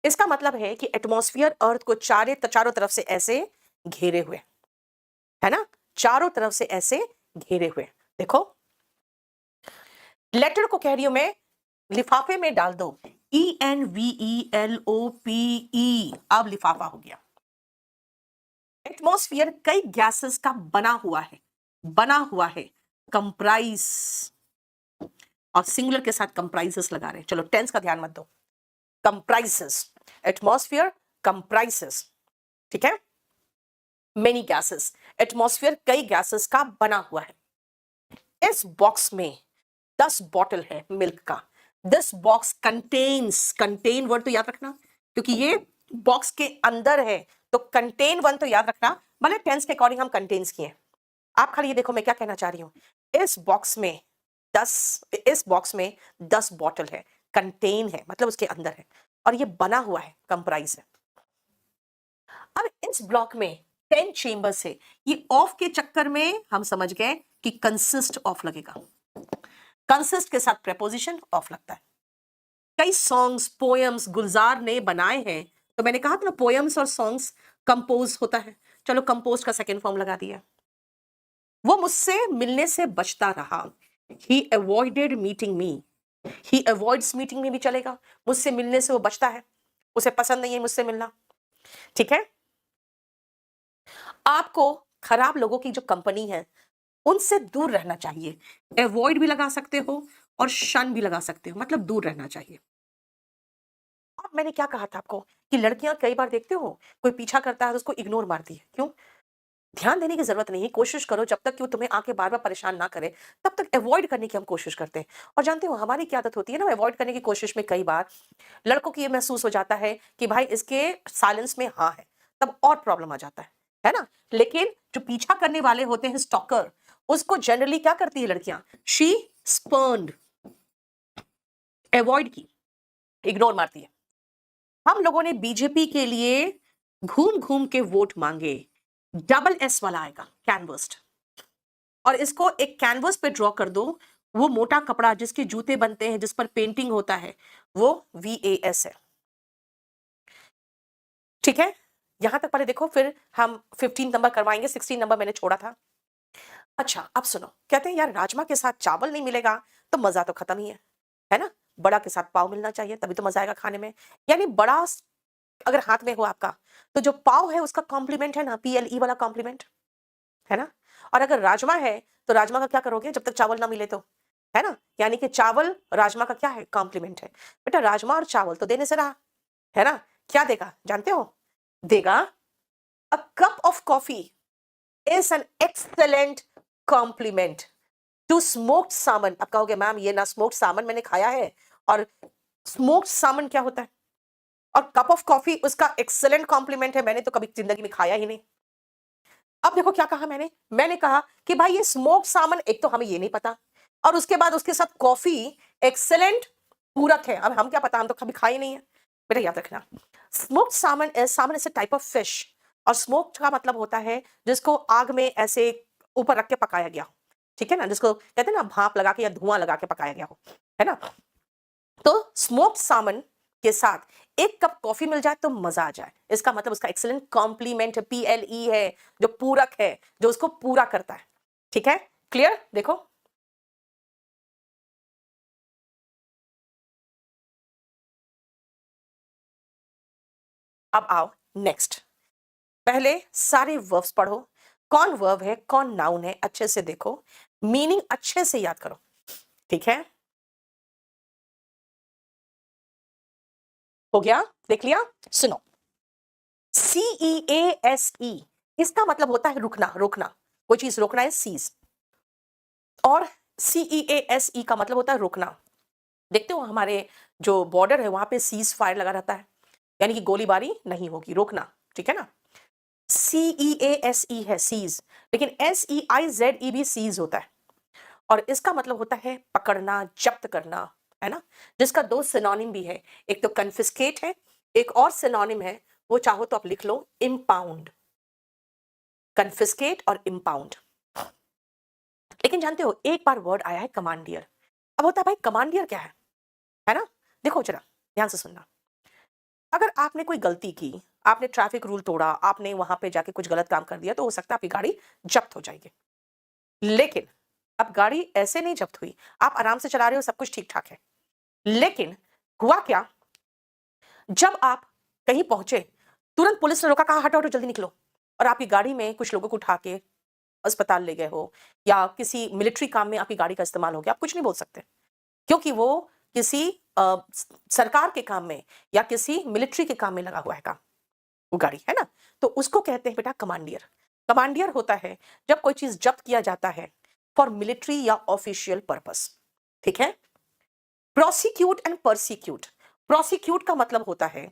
इसका मतलब है कि एटमॉस्फेयर अर्थ को चारों तरफ से ऐसे घेरे हुए है ना, चारों तरफ से ऐसे घेरे हुए। देखो लेटर को कह रही हूं मैं, लिफाफे में डाल दो, ENVELOPE, अब लिफाफा हो गया। एटमॉस्फेयर कई गैसेस का बना हुआ है, कंप्राइज, और सिंगुलर के साथ कंप्राइजेस लगा रहे हैं। चलो टेंस का ध्यान मत दो, कंप्राइजेस, एटमॉस्फेयर कंप्राइजेस, ठीक है, मेनी गैसेस, एटमॉस्फेयर कई गैसेस का बना हुआ है। इस बॉक्स में 10 बॉटल है मिल्क का। This box contains, contain word तो याद रखना क्योंकि ये बॉक्स के अंदर है, तो कंटेन वन तो याद रखना, भले टेंस के अकॉर्डिंग हम कंटेन्स किए। आप खाली ये देखो मैं क्या कहना चाह रही हूं, इस बॉक्स में 10 बॉटल है, कंटेन है मतलब उसके अंदर है, और ये बना हुआ है, कंप्राइज है। अब इस ब्लॉक में 10 चेंबर्स है, ये ऑफ के चक्कर में हम समझ गए कि कंसिस्ट ऑफ लगेगा, कंसिस्ट के साथ प्रेपोजिशन ऑफ लगता है। कई सॉन्ग्स पोएम्स गुलजार ने बनाए हैं, तो मैंने कहा था ना पोएम्स और सॉन्ग्स कंपोज होता है, चलो कंपोज का सेकेंड फॉर्म लगा दिया। वो मुझसे मिलने से बचता रहा, ही अवॉइडेड मीटिंग मी, ही अवॉइड्स मीटिंग मी भी चलेगा, मुझसे मिलने से वो बचता है, उसे पसंद नहीं है मुझसे मिलना, ठीक है। आपको खराब लोगों की जो कंपनी है उनसे दूर रहना चाहिए, अवॉइड भी लगा सकते हो और शन भी लगा सकते हो, मतलब दूर रहना चाहिए। अब मैंने क्या कहा था आपको कि लड़कियां कई बार देखते हो कोई पीछा करता है तो उसको इग्नोर मारती है, क्यों? ध्यान देने की जरूरत नहीं है, कोशिश करो जब तक कि वो तुम्हें आके बार बार परेशान ना करे तब तक अवॉइड करने की हम कोशिश करते हैं। और जानते हो हमारी क्या आदत होती है ना, अवॉइड करने की कोशिश में कई बार लड़कों को ये महसूस हो जाता है कि भाई इसके साइलेंस में हाँ है, तब और प्रॉब्लम आ जाता है ना। लेकिन जो पीछा करने वाले होते हैं स्टॉकर, उसको जनरली क्या करती है लड़कियां, शी स्पर्न्ड, अवॉइड की, इग्नोर मारती है। हम लोगों ने बीजेपी के लिए घूम घूम के वोट मांगे, डबल एस वाला आएगा कैनवस्ड, और इसको एक कैनवस पे ड्रॉ कर दो, वो मोटा कपड़ा जिसके जूते बनते हैं जिस पर पेंटिंग होता है वो VAS है, ठीक है। यहां तक पहले देखो, फिर हम 15 नंबर करवाएंगे, 16 नंबर मैंने छोड़ा था। अच्छा अब सुनो, कहते हैं यार राजमा के साथ चावल नहीं मिलेगा तो मजा तो खत्म ही है ना, बड़ा के साथ पाव मिलना चाहिए तभी तो मजा आएगा खाने में। यानी बड़ा अगर हाथ में हो आपका तो जो पाव है उसका कॉम्प्लीमेंट है ना, PLE वाला कॉम्प्लीमेंट, है ना। और अगर राजमा है तो राजमा का क्या करोगे जब तक चावल ना मिले तो, है ना, यानी कि चावल राजमा का क्या है, कॉम्प्लीमेंट है। बेटा राजमा और चावल तो देने से रहा, है ना, क्या देगा जानते हो, देगा a cup of coffee is an excellent compliment to smoked salmon. अब कहोगे मैम ये ना स्मोक्ड सामन मैंने खाया है, और स्मोक्ड सामन क्या होता है, और कप ऑफ कॉफी उसका एक्सेलेंट कॉम्प्लीमेंट है, मैंने तो कभी जिंदगी में खाया ही नहीं। अब देखो क्या कहा मैंने कहा कि भाई ये स्मोक्ड सामन, एक तो हमें ये नहीं पता, और उसके बाद उसके साथ कॉफी एक्सेलेंट पूरक है, अब हम क्या पता, हम तो कभी खाए नहीं है। बेटा याद रखना, smoked salmon is a type of fish, और स्मोक्ड का मतलब होता है जिसको आग में ऐसे ऊपर रख के पकाया गया हो, ठीक है ना, जिसको कहते हैं ना भाप लगा के या धुआं लगा के पकाया गया हो, है ना। तो स्मोक्ड सामन के साथ एक कप कॉफी मिल जाए तो मजा आ जाए, इसका मतलब उसका एक्सीलेंट कॉम्प्लीमेंट है, PLE है, जो पूरक है, जो उसको पूरा करता है, ठीक है, क्लियर। देखो अब आओ नेक्स्ट, पहले सारे वर्ब्स पढ़ो, कौन वर्ब है कौन नाउन है अच्छे से देखो, मीनिंग अच्छे से याद करो, ठीक है। हो गया, देख लिया, सुनो, CEASE, इसका मतलब होता है रुकना, रोकना, कोई चीज रोकना है, सीज, और CEASE का मतलब होता है रोकना। देखते हो हमारे जो बॉर्डर है वहां पे सीज फायर लगा रहता है, यानी कि गोलीबारी नहीं होगी, रोकना, ठीक है ना। CEASE है सीज, लेकिन SEIZE भी सीज होता है, और इसका मतलब होता है पकड़ना, जब्त करना, है ना, जिसका दो सिनोनिम भी है, एक तो कन्फिस्केट है, एक और सिनोनिम है, वो चाहो तो आप लिख लो, इम्पाउंड, कन्फिस्केट और इम्पाउंड। लेकिन जानते हो एक बार वर्ड आया है कमांडियर, अब होता है भाई कमांडियर क्या है ना, देखो जरा ध्यान से सुनना, अगर आपने कोई गलती की, आपने ट्रैफिक रूल तोड़ा, आपने वहां पे जाके कुछ गलत काम कर दिया, तो हो सकता है आपकी गाड़ी जब्त हो जाएगी। लेकिन अब गाड़ी ऐसे नहीं जब्त हुई, आप आराम से चला रहे हो, सब कुछ ठीक ठाक है। लेकिन हुआ क्या, जब आप कहीं पहुंचे, तुरंत पुलिस ने रोका, कहा हटो हटो जल्दी निकलो, और आपकी गाड़ी में कुछ लोगों को उठा के अस्पताल ले गए हो, या किसी मिलिट्री काम में आपकी गाड़ी का इस्तेमाल हो गया, आप कुछ नहीं बोल सकते, क्योंकि वो किसी सरकार के काम में या किसी मिलिट्री के काम में लगा हुआ है काम, वो गाड़ी, है ना? तो उसको कहते हैं बेटा कमांडियर। कमांडियर होता है जब कोई चीज जब्त किया जाता है फॉर मिलिट्री या ऑफिशियल पर्पस, ठीक है? Prosecute and persecute. प्रोसिक्यूट का मतलब होता है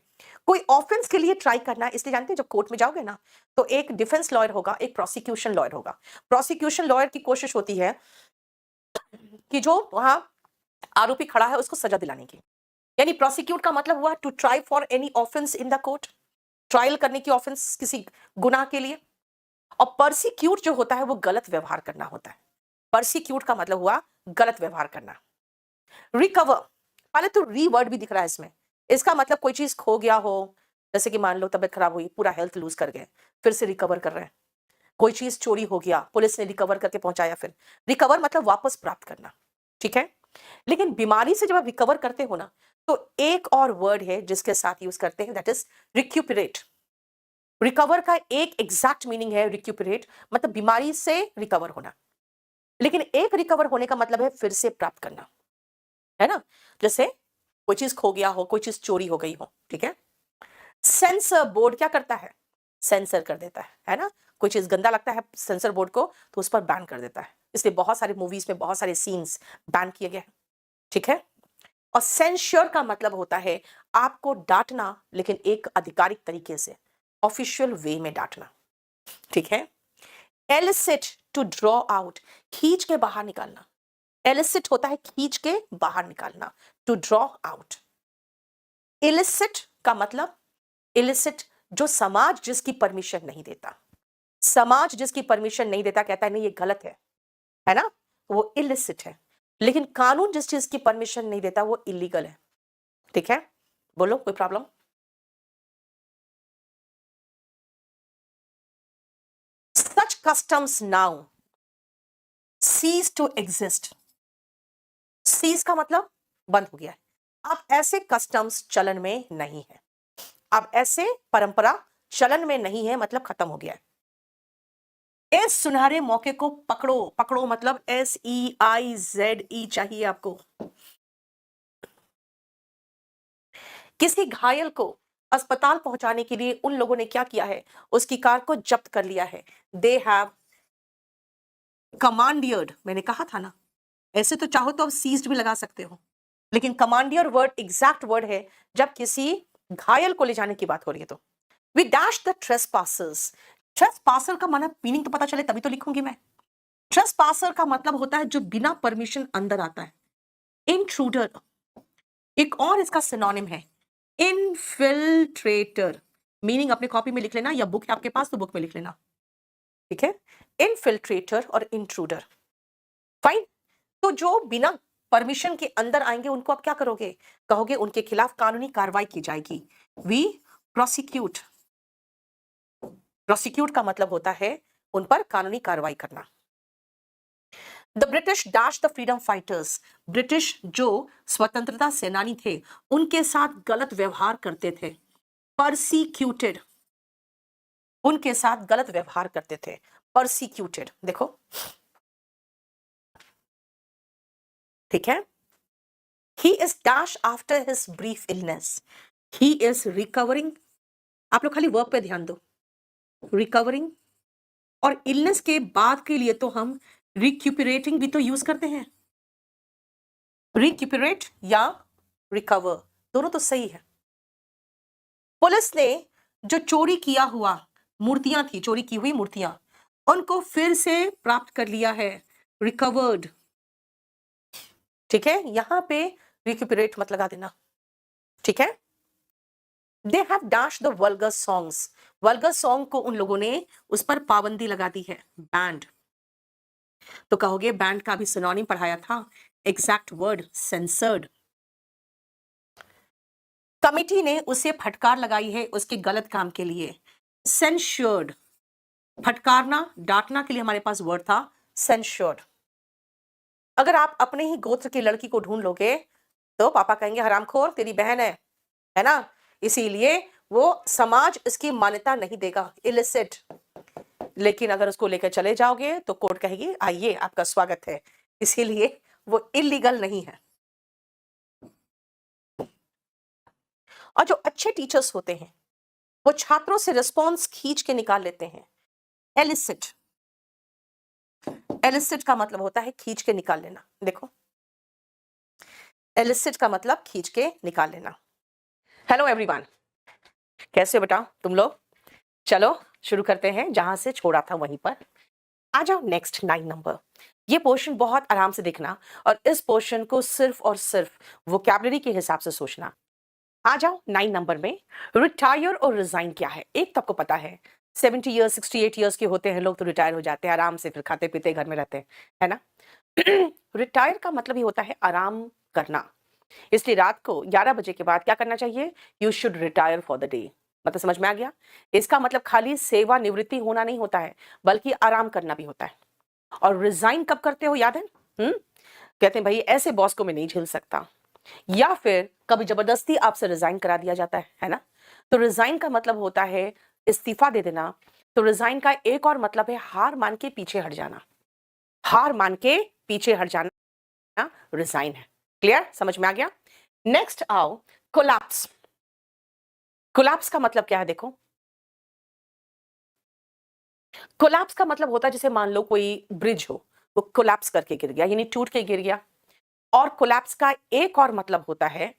कोई ऑफेंस के लिए ट्राई करना, इसलिए जानते हैं जब कोर्ट में जाओगे ना, तो एक डिफेंस लॉयर होगा, एक प्रोसिक्यूशन लॉयर होगा। प्रोसिक्यूशन लॉयर की कोशिश होती है कि जो वहां आरोपी खड़ा है उसको सजा दिलाने की। यानी प्रोसिक्यूट का मतलब हुआ to try for any offence in the court, trial करने की, ऑफेंस किसी गुनाह के लिए। और परसिक्यूट जो होता है वो गलत व्यवहार करना होता है। परसिक्यूट का मतलब हुआ गलत व्यवहार करना। रिकवर, पहले तो री वर्ड भी दिख रहा है इसमें, इसका मतलब कोई चीज खो गया हो, जैसे कि मान लो तबियत खराब हुई, पूरा हेल्थ लूज कर गए, फिर से रिकवर कर रहे हैं। कोई चीज चोरी हो गया, पुलिस ने रिकवर करके पहुंचाया, फिर रिकवर मतलब वापस प्राप्त करना, ठीक है? लेकिन बीमारी से जब आप रिकवर करते हो ना, तो एक और वर्ड है जिसके साथ यूज करते हैं, दैट इज रिक्यूपरेट। रिकवर का एक एग्जैक्ट मीनिंग है रिक्यूपरेट, मतलब बीमारी से रिकवर होना। लेकिन एक रिकवर होने का मतलब है फिर से प्राप्त करना, है ना? जैसे कोई चीज खो गया हो, कोई चीज चोरी हो गई हो, ठीक है? सेंसर बोर्ड क्या करता है? सेंसर कर देता है ना? कोई चीज गंदा लगता है सेंसर बोर्ड को, तो उस पर बैन कर देता है। इसलिए बहुत सारे मूवीज में बहुत सारे सीन्स बैन किए गए हैं, ठीक है? और सेंश्योर का मतलब होता है आपको डांटना, लेकिन एक आधिकारिक तरीके से, ऑफिशियल वे में डांटना, ठीक है? एलिसिट, टू ड्रॉ आउट, खींच के बाहर निकालना। एलिसिट होता है खींच के बाहर निकालना, टू ड्रॉ आउट। इलिसिट का मतलब, इलिसिट जो समाज जिसकी परमिशन नहीं देता, समाज जिसकी परमिशन नहीं देता, कहता है नहीं ये गलत है ना, वो इलिसिट है। लेकिन कानून जिस चीज की परमिशन नहीं देता वो इलीगल है, ठीक है? बोलो कोई problem? Such customs now cease to exist. Cease का मतलब बंद हो गया है। अब ऐसे कस्टम्स चलन में नहीं है, अब ऐसे परंपरा चलन में नहीं है, मतलब खत्म हो गया है। इस सुनहरे मौके को पकड़ो, पकड़ो मतलब SEIZE चाहिए आपको। किसी घायल को अस्पताल पहुंचाने के लिए उन लोगों ने क्या किया है, उसकी कार को जब्त कर लिया है। दे हैव कमांडियर्ड, मैंने कहा था ना, ऐसे तो चाहो तो आप सीज्ड भी लगा सकते हो, लेकिन कमांडियर वर्ड एग्जैक्ट वर्ड है जब किसी घायल को ले जाने की बात हो रही है। तो वी डैश द ट्रेसपासर्स। ट्रेसपासर का माना मीनिंग तो पता चले तभी तो लिखूंगी मैं। ट्रेसपासर का मतलब होता है जो बिना परमिशन अंदर आता है। इंट्रूडर, एक और इसका सिनोनिम है इनफिल्ट्रेटर। मीनिंग अपने कॉपी में लिख लेना, या बुक है आपके पास तो बुक में लिख लेना, ठीक है? इनफिल्ट्रेटर और इंट्रूडर, फाइन। तो जो बिना परमिशन के अंदर आएंगे उनको आप क्या करोगे? कहोगे उनके खिलाफ कानूनी कार्रवाई की जाएगी। We prosecute. प्रोसिक्यूट का मतलब होता है उन पर कानूनी कार्रवाई करना। The British dash the freedom fighters. British जो स्वतंत्रता सेनानी थे उनके साथ गलत व्यवहार करते थे। परसिक्यूटेड, उनके साथ गलत व्यवहार करते थे। परसिक्यूटेड, देखो, ठीक है? He is dash after his brief illness. He is recovering, आप लोग खाली वर्ब पे ध्यान दो, रिकवरिंग। और इलनेस के बाद के लिए तो हम रिक्यूपरेटिंग भी तो यूज करते हैं। रिक्यूपरेट या रिकवर, दोनों तो सही है। पुलिस ने जो चोरी किया हुआ मूर्तियां थी, चोरी की हुई मूर्तियां, उनको फिर से प्राप्त कर लिया है, रिकवर्ड, ठीक है? यहां पे रिक्यूपरेट मत लगा देना, ठीक है? They have dash the vulgar songs. Vulgar song को उन लोगों ने उस पर पाबंदी लगा दी है, बैंड। तो कहोगे बैंड का भी सिनोनिम पढ़ाया था, एग्जैक्ट वर्ड सेंसर्ड। कमिटी ने उसे फटकार लगाई है उसके गलत काम के लिए। सेंश्योर्ड, फटकारना, डांटना के लिए हमारे पास वर्ड था सेंश्योर्ड। अगर आप अपने ही गोत्र की लड़की को ढूंढ लोगे तो पापा कहेंगे हरामखोर तेरी बहन है ना, इसीलिए वो समाज इसकी मान्यता नहीं देगा, इलिसिट। लेकिन अगर उसको लेकर चले जाओगे तो कोर्ट कहेगी आइए आपका स्वागत है, इसीलिए वो इलीगल नहीं है। और जो अच्छे टीचर्स होते हैं वो छात्रों से रिस्पॉन्स खींच के निकाल लेते हैं। एलिसिट, एलिसिट का मतलब होता है खींच के निकाल लेना। देखो, एलिसिट का मतलब खींच के निकाल लेना। हेलो एवरीवन, कैसे हो बेटा तुम लोग? चलो शुरू करते हैं जहां से छोड़ा था वहीं पर। आ जाओ नेक्स्ट 9 नंबर। ये पोर्शन बहुत आराम से देखना और इस पोर्शन को सिर्फ और सिर्फ वोकैबुलरी के हिसाब से सोचना। आ जाओ 9 नंबर में। रिटायर और रिजाइन क्या है? एक तो आपको पता है 70 ईयर्स 68 ईयर्स के होते हैं लोग तो रिटायर हो जाते हैं आराम से, फिर खाते पीते घर में रहते हैं, है ना। रिटायर का मतलब ही होता है आराम करना। इसलिए रात को 11 बजे के बाद क्या करना चाहिए? You should retire for the day. मतलब समझ में आ गया? इसका मतलब खाली सेवा निवृत्ति होना नहीं होता है बल्कि आराम करना भी होता है। और रिजाइन कब करते हो याद है? कहते हैं भाई ऐसे बॉस को मैं नहीं झेल सकता, या फिर कभी जबरदस्ती आपसे रिजाइन करा दिया जाता है ना। तो रिजाइन का मतलब होता है इस्तीफा दे देना। तो रिजाइन का एक और मतलब है हार मान के पीछे हट जाना। हार मान के पीछे हट जाना रिजाइन है। क्लियर? समझ में आ गया? नेक्स्ट आओ कोलैप्स। कोलैप्स का मतलब क्या है? देखो, कोलैप्स का मतलब होता है जैसे मान लो कोई ब्रिज हो, वो कोलैप्स करके गिर गया, यानी टूट के गिर गया। और कोलैप्स का एक और मतलब होता है,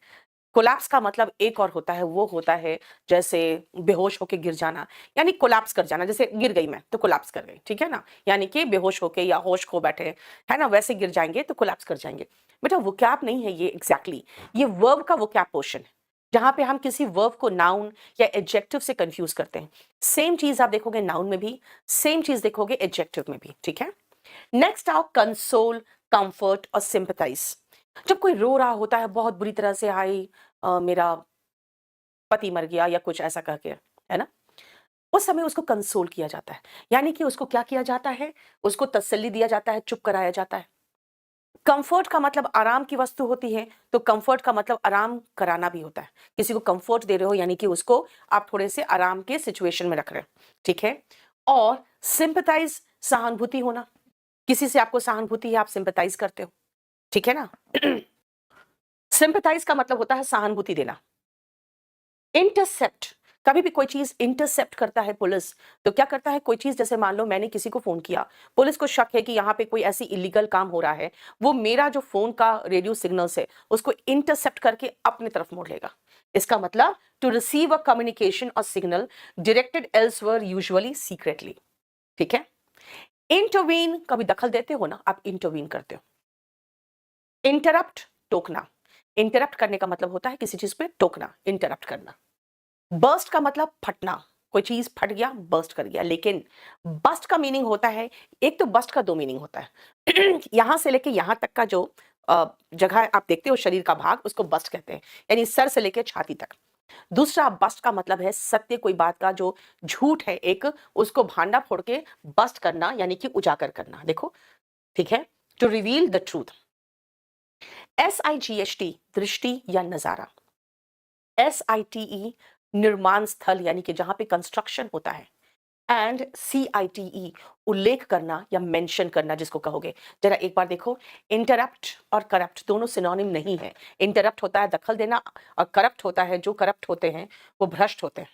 कोलैप्स का मतलब एक और होता है, वो होता है जैसे बेहोश होके गिर जाना, यानी कोलैप्स कर जाना। जैसे गिर गई मैं तो कोलैप्स कर गई, ठीक है ना, यानी कि बेहोश होके या होश खो बैठे, है ना, वैसे गिर जाएंगे तो कोलैप्स कर जाएंगे। बेटा वोकैब नहीं है ये एग्जैक्टली, ये वर्ब का वोकैब पोर्शन है जहां पे हम किसी वर्ब को नाउन या एडजेक्टिव से कंफ्यूज करते हैं। सेम चीज आप देखोगे नाउन में भी, सेम चीज देखोगे एडजेक्टिव में भी, ठीक है। नेक्स्ट आओ कंसोल, कंफर्ट और सिंपथाइज। जब कोई रो रहा होता है बहुत बुरी तरह से, हाय मेरा पति मर गया या कुछ ऐसा करके, है ना, उस समय उसको कंसोल किया जाता है। यानी कि उसको क्या किया जाता है? उसको तसल्ली दिया जाता है, चुप कराया जाता है। कंफर्ट का मतलब आराम की वस्तु होती है, तो कंफर्ट का मतलब आराम कराना भी होता है। किसी को कंफर्ट दे रहे हो यानी कि उसको आप थोड़े से आराम के सिचुएशन में रख रहे हो, ठीक है। और सिंपथाइज, सहानुभूति होना। किसी से आपको सहानुभूति है, आप सिंपथाइज करते हो, ठीक है ना। सिंपथाइज का मतलब होता है सहानुभूति देना। इंटरसेप्ट, कभी भी कोई चीज इंटरसेप्ट करता है पुलिस, तो क्या करता है, कोई चीज जैसे मान लो मैंने किसी को फोन किया, पुलिस को शक है कि यहाँ पे कोई ऐसी इलीगल काम हो रहा है, वो मेरा जो फोन का रेडियो सिग्नल है उसको इंटरसेप्ट करके अपनी तरफ मोड़ लेगा। इसका मतलब टू रिसीव अ कम्युनिकेशन और signal directed elsewhere usually secretly, ठीक है। इंटरवीन, कभी दखल देते हो ना, आप इंटरवीन करते हो। इंटरप्ट, टोकना। इंटरप्ट करने का मतलब होता है किसी चीज पे टोकना, इंटरप्ट करना। बर्स्ट का मतलब फटना, कोई चीज फट गया, बर्स्ट कर गया। लेकिन बस्ट का मीनिंग होता है, एक तो बस्ट का दो मीनिंग होता है। यहां से लेके यहां तक का जो जगह आप देखते हो शरीर का भाग, उसको बस्ट कहते हैं, यानी सर से लेके छाती तक। दूसरा बस्ट का मतलब है सत्य, कोई बात का जो झूठ है एक, उसको भांडा फोड़ के बस्ट करना, यानी कि उजागर करना। देखो, ठीक है, to reveal the truth. SIGHT, दृष्टि या नजारा। SITE, निर्माण स्थल, यानी कि जहां पे कंस्ट्रक्शन होता है। एंड CITE, उल्लेख करना या मेंशन करना जिसको कहोगे। जरा एक बार देखो, इंटरप्ट और करप्ट दोनों सिनोनिम नहीं है। इंटरप्ट होता है दखल देना, और करप्ट होता है, जो करप्ट होते हैं वो भ्रष्ट होते हैं।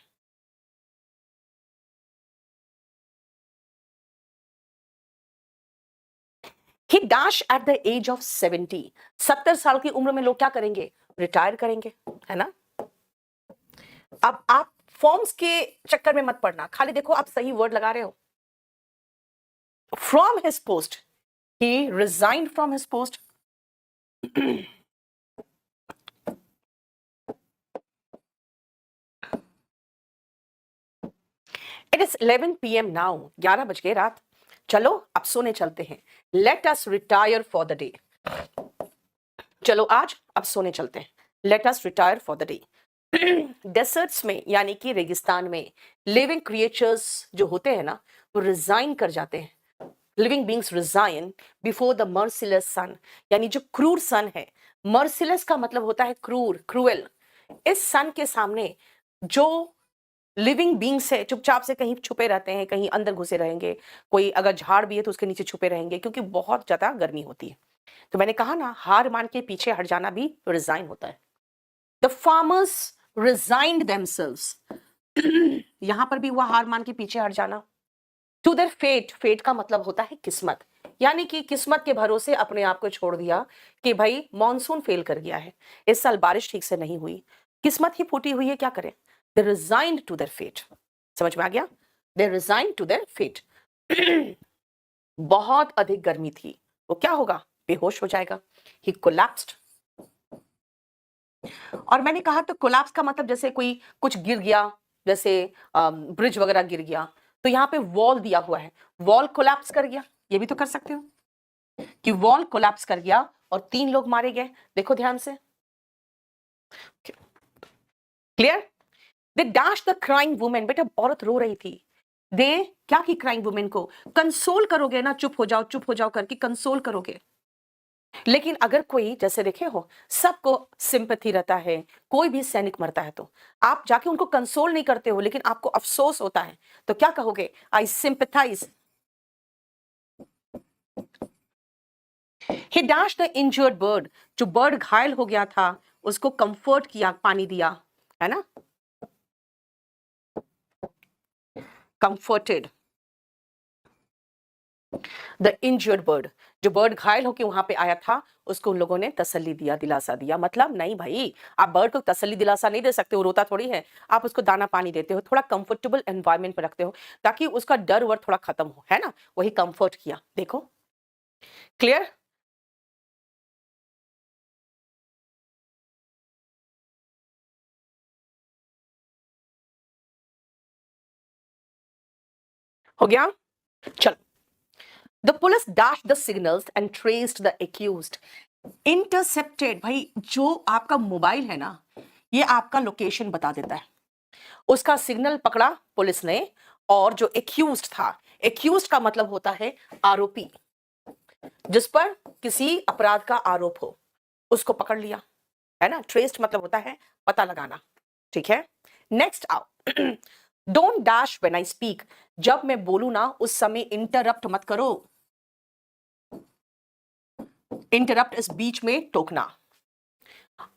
He dash at the age of 70, 70 साल की उम्र में लोग क्या करेंगे? रिटायर करेंगे, है ना। अब आप फॉर्म्स के चक्कर में मत पड़ना, खाली देखो आप सही वर्ड लगा रहे हो। From his post, he resigned from his post. It is 11 PM now, 11 बज गए रात। चलो अब सोने चलते हैं। Let us retire for the day. चलो आज अब सोने चलते हैं। Let us retire for the day. Desserts में यानी कि रेगिस्तान में लिविंग क्रिएचर्स जो होते हैं ना, वो रिजाइन कर जाते हैं। Living beings resign before the merciless sun, यानी जो क्रूर सन है, मर्सिलेस का मतलब होता है क्रूर, क्रूएल। इस सन के सामने जो लिविंग बींग्स है चुपचाप से कहीं छुपे रहते हैं, कहीं अंदर घुसे रहेंगे, कोई अगर झाड़ भी है तो उसके नीचे छुपे रहेंगे, क्योंकि बहुत ज्यादा गर्मी होती है। तो मैंने कहा ना, हार मान के पीछे हट जाना भी रिजाइन होता है। द फार्मर्स रिजाइंड देमसेल्व्स, यहां पर भी हुआ हार मान के पीछे हट जाना। टू देयर फेट, फेट का मतलब होता है किस्मत, यानी कि किस्मत के भरोसे अपने आप को छोड़ दिया कि भाई मॉनसून फेल कर गया है, इस साल बारिश ठीक से नहीं हुई, किस्मत ही फूटी हुई है, क्या करें। दे रिजाइंड टू देयर फेट, समझ में आ गया, दे रिजाइंड टू देयर फेट। बहुत अधिक गर्मी थी, वो क्या होगा, बेहोश हो जाएगा, ही कोलैप्स्ड। और मैंने कहा तो कोलैप्स का मतलब जैसे कोई कुछ गिर गया, जैसे ब्रिज वगैरह गिर गया, तो यहाँ पे वॉल दिया हुआ है, वॉल कोलैप्स कर गया, ये भी तो कर सकते हो कि वॉल कोलैप्स कर गया और 3 लोग मारे गए। देखो ध्यान से, clear. They dash the crying women, बेटा औरत रो रही थी। दे क्या की क्राइंग वुमेन को कंसोल करोगे ना, चुप हो जाओ करके कंसोल करोगे। लेकिन अगर कोई, जैसे देखे हो सबको सिंपैथी रहता है, कोई भी सैनिक मरता है तो आप जाके उनको कंसोल नहीं करते हो, लेकिन आपको अफसोस होता है, तो क्या कहोगे, I sympathize. He dash the injured bird, जो बर्ड घायल हो गया था उसको कंफर्ट किया, पानी दिया, है ना, कंफर्टेड द इंजर्ड बर्ड, जो बर्ड घायल होकर वहां पे आया था उसको उन लोगों ने तसल्ली दिया, दिलासा दिया। मतलब नहीं भाई, आप बर्ड को तसल्ली दिलासा नहीं दे सकते हो, रोता थोड़ी है, आप उसको दाना पानी देते हो, थोड़ा कंफर्टेबल एनवायरनमेंट में रखते हो ताकि उसका डर वर थोड़ा खत्म हो, है ना, वही कंफर्ट किया। देखो क्लियर। हो गया, चल। The police dash the signals and traced the accused. Intercepted, भाई जो आपका मोबाइल है ना, ये आपका लोकेशन बता देता है, उसका सिग्नल पकड़ा पुलिस ने, और जो एक्यूज्ड था, एक्यूज्ड का मतलब होता है आरोपी, जिस पर किसी अपराध का आरोप हो, उसको पकड़ लिया, है ना। ट्रेस्ड मतलब होता है पता लगाना, ठीक है। नेक्स्ट आओ, don't dash when I speak, जब मैं बोलूं ना उस समय इंटरप्ट मत करो। इंटरप्ट इस बीच में टोकना।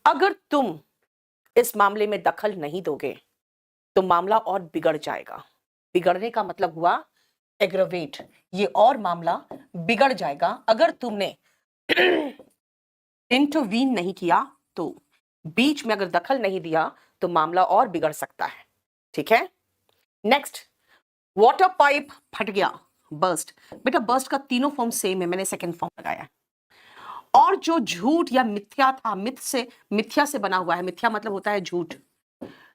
अगर तुम इस मामले में दखल नहीं दोगे तो मामला और बिगड़ जाएगा। बिगड़ने का मतलब हुआ एग्रवेट, ये और मामला बिगड़ जाएगा अगर तुमने इंटरवीन नहीं किया, तो बीच में अगर दखल नहीं दिया तो मामला और बिगड़ सकता है, ठीक है। नेक्स्ट, वाटर पाइप फट गया, बर्स्ट। बेटा बर्स्ट का तीनों फॉर्म सेम है, मैंने सेकंड फॉर्म लगाया। और जो झूठ या मिथ्या था, मिथ्या से बना हुआ है, मिथ्या मतलब होता है झूठ।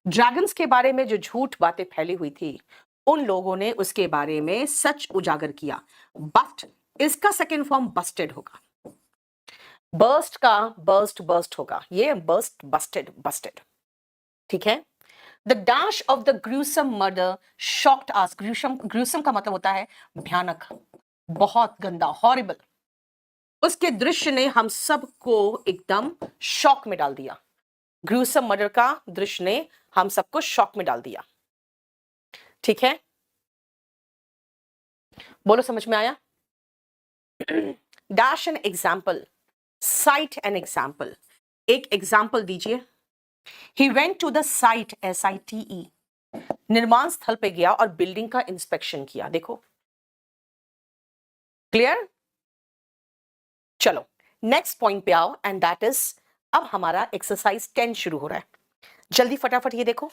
ड्रैगन्स के बारे में जो झूठ बातें फैली हुई थी, उन लोगों ने उसके बारे में सच उजागर किया, बस्ट। इसका सेकंड फॉर्म बस्टेड होगा। बर्स्ट का बर्स्ट होगा, ये बर्स्ट, बस्टेड, ठीक है। The dash of the gruesome murder shocked us. Gruesome का मतलब होता है भयानक, बहुत गंदा, हॉरिबल। उसके दृश्य ने हम सबको एकदम शॉक में डाल दिया। ग्रूसम मर्डर का दृश्य ने हम सबको शॉक में डाल दिया, ठीक है। बोलो समझ में आया। Dash an example, site an example, एक एग्जाम्पल दीजिए। He went to the site, SITE, निर्माण स्थल पे गया और बिल्डिंग का इंस्पेक्शन किया। देखो क्लियर। चलो नेक्स्ट पॉइंट पे आओ, एंड दैट इज, अब हमारा एक्सरसाइज 10 शुरू हो रहा है। जल्दी फटाफट ये देखो,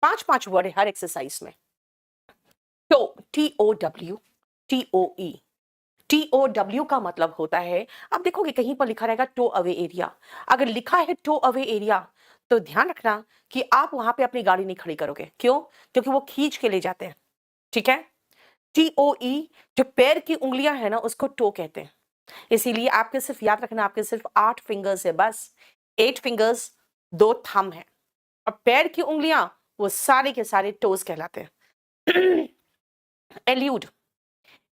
5 वर्ड है हर एक्सरसाइज में। टो, TOW, TOE, TOW का मतलब होता है, अब देखोगे कहीं पर लिखा रहेगा टो अवे एरिया। अगर लिखा है टो अवे एरिया तो ध्यान रखना कि आप वहां पे अपनी गाड़ी नहीं खड़ी करोगे। क्यों? क्योंकि वो खींच के ले जाते हैं, ठीक है। TOE, जो पैर की उंगलियां है ना उसको टो कहते हैं। इसीलिए आपके सिर्फ याद रखना, आपके सिर्फ 8 फिंगर्स है बस, 8 फिंगर्स, 2 थंब है, और पैर की उंगलियां वो सारे के सारे टोज कहलाते हैं। एल्यूड,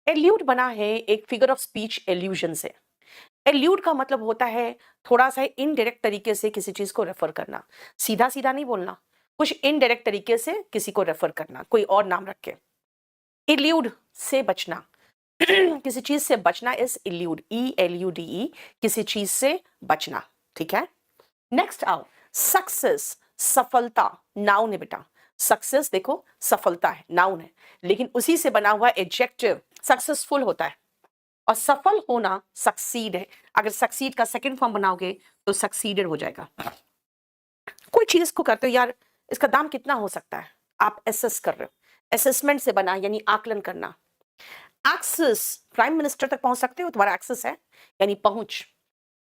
एल्यूड बना है एक फिगर ऑफ स्पीच एल्यूजन से। एल्यूड का मतलब होता है थोड़ा सा इनडायरेक्ट तरीके से किसी चीज को रेफर करना, सीधा सीधा नहीं बोलना, कुछ इनडायरेक्ट तरीके से किसी को रेफर करना, कोई और नाम रख के। इल्यूड से बचना, किसी चीज से बचना इज इल्यूड, ELUDE, किसी चीज से बचना, ठीक है। नेक्स्ट आओ, सक्सेस, सफलता, नाउन है बेटा। सक्सेस देखो सफलता है, नाउन है, लेकिन उसी से बना हुआ एडजेक्टिव सक्सेसफुल होता है, और सफल होना सक्सीड है। अगर सक्सीड का सेकंड फॉर्म बनाओगे तो सक्सीडेड हो जाएगा। कोई चीज को करते हो यार, इसका दाम कितना हो सकता है, आप एसेस कर रहे हो, असेसमेंट से बना यानी आकलन करना। एक्सेस, प्राइम मिनिस्टर तक पहुंच सकते हो, तुम्हारा एक्सेस है यानी पहुंच।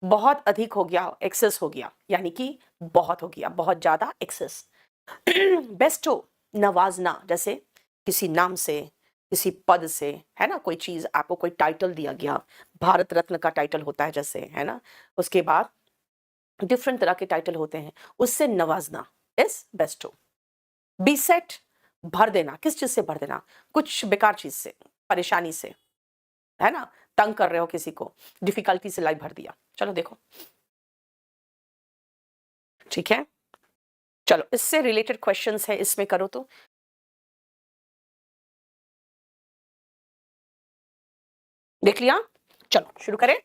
बहुत अधिक हो गया, एक्सेस हो गया यानी कि बहुत हो गया, बहुत ज्यादा एक्सेस। बेस्टो, नवाजना, जैसे किसी नाम से, किसी पद से, है ना, कोई चीज आपको कोई टाइटल दिया गया, भारत रत्न का टाइटल होता है जैसे, है ना, उसके बाद डिफरेंट तरह के टाइटल होते हैं, उससे नवाजना इज बेस्टो। बीसेट, भर देना, किस चीज से भर देना, कुछ बेकार चीज से, परेशानी से, है ना, तंग कर रहे हो किसी को, डिफिकल्टी से लाइफ भर दिया। चलो देखो, ठीक है, चलो इससे रिलेटेड क्वेश्चंस है, इसमें करो तो। देख लिया, चलो शुरू करें।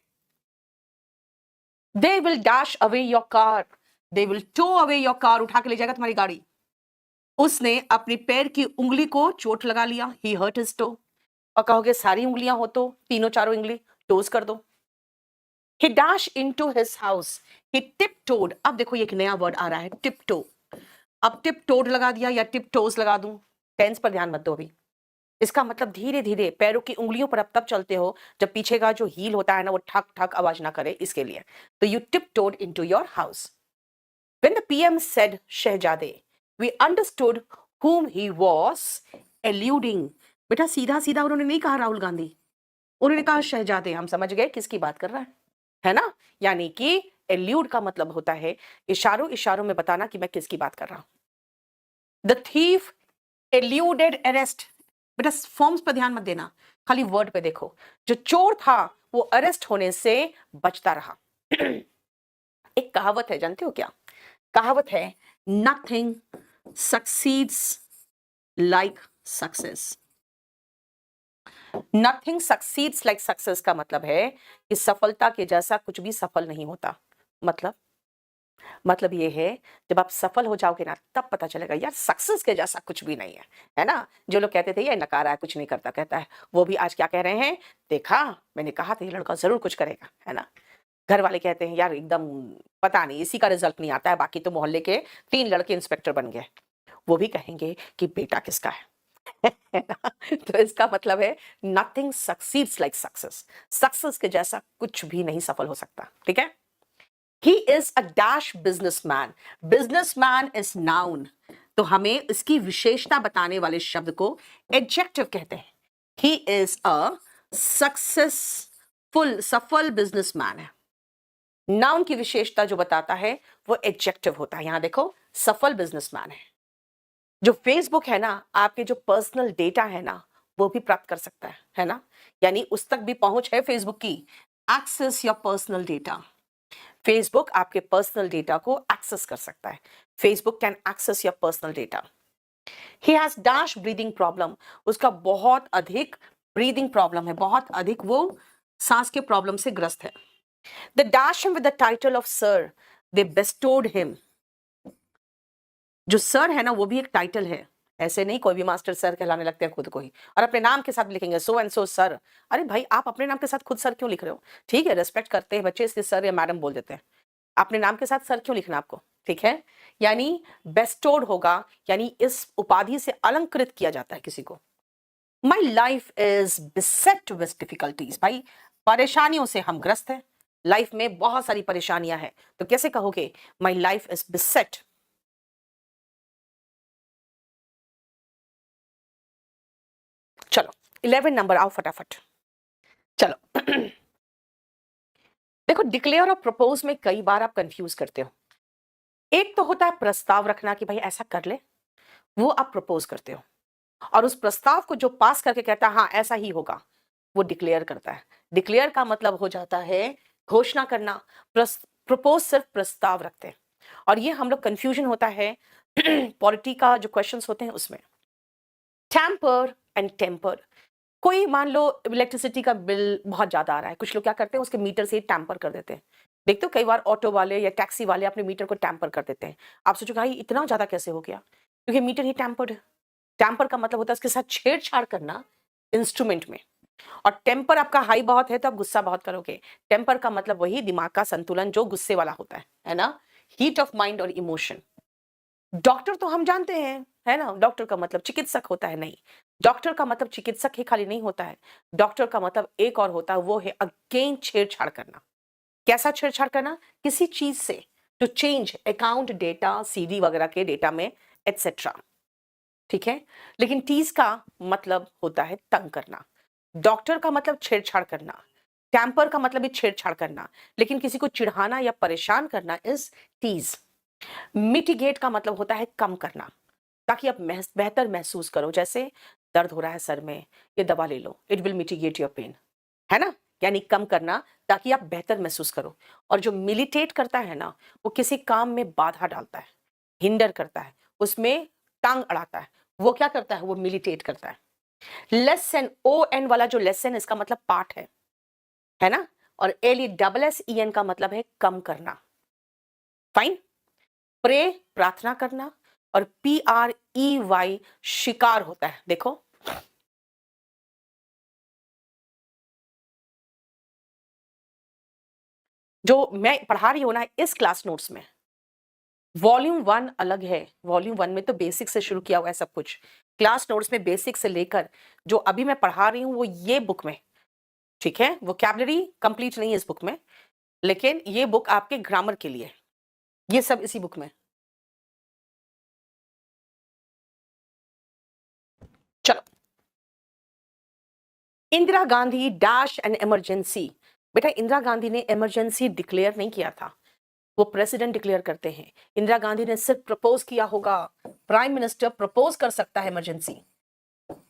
They will dash away your car, they will tow away your car, उठा के ले जाएगा तुम्हारी गाड़ी। उसने अपने पैर की उंगली को चोट लगा लिया, ही हर्ट हिज टो। और कहोगे सारी उंगलियां हो तो तीनों चारों उंगली टोज कर दो। He dashed into his house. He tiptoed. अब देखो ये एक नया वर्ड आ रहा है, tiptoe. अब tiptoed लगा दिया या tiptoes लगा दूं, टेंस पर ध्यान मत दो अभी। इसका मतलब धीरे धीरे पैरों की उंगलियों पर अब तब चलते हो जब पीछे का जो हील होता है ना वो ठक ठक आवाज ना करे, इसके लिए। तो you tiptoed into your house. When the PM said शहजादे, we understood whom he was alluding. बेटा सीधा सीधा उन्होंने नहीं कहा राहुल गांधी, उन्होंने कहा शहजादे, हम समझ गए किसकी बात कर रहा है ना। यानी कि एल्यूड का मतलब होता है इशारों इशारों में बताना कि मैं किसकी बात कर रहा हूं। द थीफ एल्यूडेड अरेस्ट, बेटा फॉर्म्स पर ध्यान मत देना, खाली वर्ड पे देखो। जो चोर था वो अरेस्ट होने से बचता रहा। एक कहावत है, जानते हो क्या कहावत है, nothing succeeds like success. Nothing succeeds like success का मतलब है कि सफलता के जैसा कुछ भी सफल नहीं होता। मतलब ये है जब आप सफल हो जाओगे ना तब पता चलेगा यार सक्सेस के जैसा कुछ भी नहीं है ना। जो लोग कहते थे ये नकारा है, कुछ नहीं करता कहता है, वो भी आज क्या कह रहे हैं, देखा मैंने कहा था ये लड़का जरूर कुछ करेगा, है ना। घर वाले कहते हैं यार एकदम पता नहीं इसी का रिजल्ट नहीं आता है, बाकी तो मोहल्ले के 3 लड़के इंस्पेक्टर बन गए, वो भी कहेंगे कि बेटा किसका है। है ना? तो इसका मतलब है nothing succeeds like success, success के जैसा कुछ भी नहीं सफल हो सकता, ठीक है। He is a dash businessman. Businessman is noun. तो हमें इसकी विशेषता बताने वाले शब्द को एडजेक्टिव कहते हैं। He is a successful, सफल बिजनेसमैन है। नाउन की विशेषता जो बताता है वो एडजेक्टिव होता है। यहां देखो सफल बिजनेसमैन है। जो फेसबुक है ना, आपके जो पर्सनल डेटा है ना वो भी प्राप्त कर सकता है ना, यानी उस तक भी पहुंच है फेसबुक की। Access your personal data, Facebook आपके पर्सनल डेटा को एक्सेस कर सकता है। Facebook can access your personal data. He has dash breathing problem, उसका बहुत अधिक ब्रीदिंग प्रॉब्लम है, बहुत अधिक वो सांस के प्रॉब्लम से ग्रस्त है। The dash him with the title of sir, they bestowed him. जो सर है ना वो भी एक टाइटल है, ऐसे नहीं कोई भी मास्टर सर कहलाने लगते हैं खुद को ही, और अपने नाम के साथ लिखेंगे सो एंड सो सर। अरे भाई आप अपने नाम के साथ खुद सर क्यों लिख रहे हो, ठीक है रेस्पेक्ट करते हैं बच्चे इसलिए सर या मैडम बोल देते हैं, अपने नाम के साथ सर क्यों लिखना आपको, ठीक है। यानी बेस्टोड होगा, यानी इस उपाधि से अलंकृत किया जाता है किसी को। My life is बिसेट with difficulties, भाई परेशानियों से हम ग्रस्त हैं, लाइफ में बहुत सारी परेशानियां हैं, तो कैसे कहोगे माई लाइफ इज बिसेट। चलो 11 नंबर आओ फटाफट, चलो। देखो डिक्लेयर और प्रपोज में कई बार आप कंफ्यूज करते हो। एक तो होता है प्रस्ताव रखना कि भाई ऐसा कर ले, वो आप प्रपोज करते हो, और उस प्रस्ताव को जो पास करके कहता है हाँ ऐसा ही होगा, वो डिक्लेयर करता है। डिक्लेयर का मतलब हो जाता है घोषणा करना। प्रपोज सिर्फ प्रस्ताव रखते हैं, और ये हम लोग कंफ्यूजन होता है पॉलिटी का जो क्वेश्चंस होते हैं उसमें। टैम्पर एंड टेम्पर, कोई मान लो इलेक्ट्रिसिटी का बिल बहुत ज्यादा आ रहा है, कुछ लोग क्या करते हैं उसके मीटर से टैम्पर कर देते हैं। देखते हो कई बार ऑटो वाले या टैक्सी वाले अपने मीटर को टैम्पर कर देते हैं। आप सोचो भाई इतना ज्यादा कैसे हो गया, क्योंकि मीटर ही टैम्पर्ड है। टैम्पर का मतलब होता है उसके साथ छेड़छाड़ करना इंस्ट्रूमेंट में। और टेम्पर आपका हाई बहुत है तो आप गुस्सा बहुत करोगे। टेम्पर का मतलब वही दिमाग का संतुलन जो गुस्से वाला होता है ना, हीट ऑफ माइंड और इमोशन। डॉक्टर तो हम जानते हैं, है ना, डॉक्टर का मतलब चिकित्सक होता है, नहीं, डॉक्टर का मतलब चिकित्सक ही खाली नहीं होता है। डॉक्टर का मतलब एक और होता है, वो है अगेन छेड़छाड़ करना। कैसा छेड़छाड़ करना? किसी चीज से to change account data, CD वगैरह के डेटा में, एटसेट्रा। ठीक है, लेकिन टीज का मतलब होता है तंग करना। डॉक्टर का मतलब छेड़छाड़ करना, टैम्पर का मतलब भी छेड़छाड़ करना, लेकिन किसी को चिढ़ाना या परेशान करना इज टीज। मिटिगेट का मतलब होता है कम करना, ताकि आप बेहतर महसूस करो। जैसे दर्द हो रहा है सर में, ये दवा ले लो, it will mitigate your pain, है ना, यानी कम करना ताकि आप बेहतर महसूस करो। और जो मिलिटेट करता है ना, वो किसी काम में बाधा डालता है, हिंडर करता है, उसमें टांग अड़ाता है, वो क्या करता है, वो मिलिटेट करता है। लेसन, ओ एन वाला जो लेसन, इसका मतलब पाठ है ना, और LESSEN का मतलब है कम करना। फाइन। प्रे, प्रार्थना करना, और PREY शिकार होता है। देखो जो मैं पढ़ा रही हूं ना इस क्लास नोट्स में, वॉल्यूम 1 अलग है। वॉल्यूम 1 में तो बेसिक से शुरू किया हुआ है सब कुछ। क्लास नोट्स में बेसिक से लेकर जो अभी मैं पढ़ा रही हूं वो ये बुक में, ठीक है। वोकैबुलरी कंप्लीट नहीं है इस बुक में, लेकिन ये बुक आपके ग्रामर के लिए, ये सब इसी बुक में। चलो, Indira Gandhi dash an emergency. बेटा इंदिरा गांधी ने इमरजेंसी डिक्लेयर नहीं किया था, वो प्रेसिडेंट डिक्लेयर करते हैं। इंदिरा गांधी ने सिर्फ प्रपोज किया होगा। प्राइम मिनिस्टर प्रपोज कर सकता है इमरजेंसी,